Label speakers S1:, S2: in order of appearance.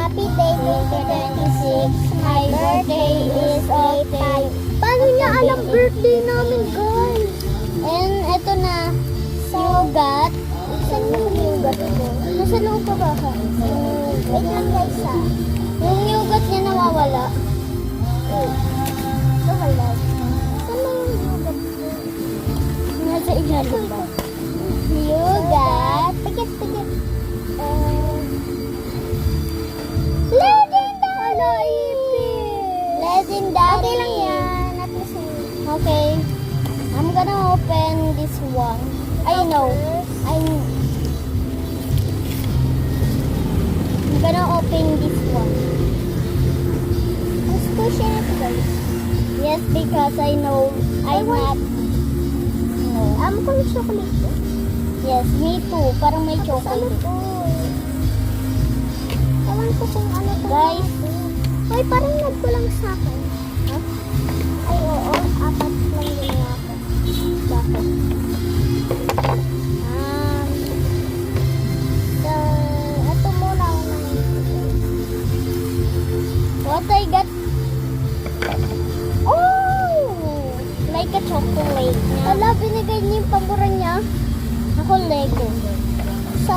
S1: Happy day 2026. My birthday is April. Paano niya alam birthday namin, guys? And eto na, yugat. Saan yung yugat ko? Nasa loob pa ba ka? Wait lang guys yung yugat niya nawawala. Nawala. Saan na yung yugat ko? Nasa ilalim ba? Yugat. Pikit. Legendary! Legendary! Okay lang yan. Not the same. Okay. I'm gonna open this one. I'm gonna open this one. Let's push it, guys. Yes, because I know I'm not... No. Kung chocolate. Yes, me too. Parang may chocolate. Ewan ko kung ano to. Guys. Ay, parang nagkulang sa akin. Huh? Ay, oo. 4 lang yun ako. Bakit? Ito muna ako na. What I got? Oh! Like a chocolate. Wala, binigay niya yung pamura niya. Ako Lego. So,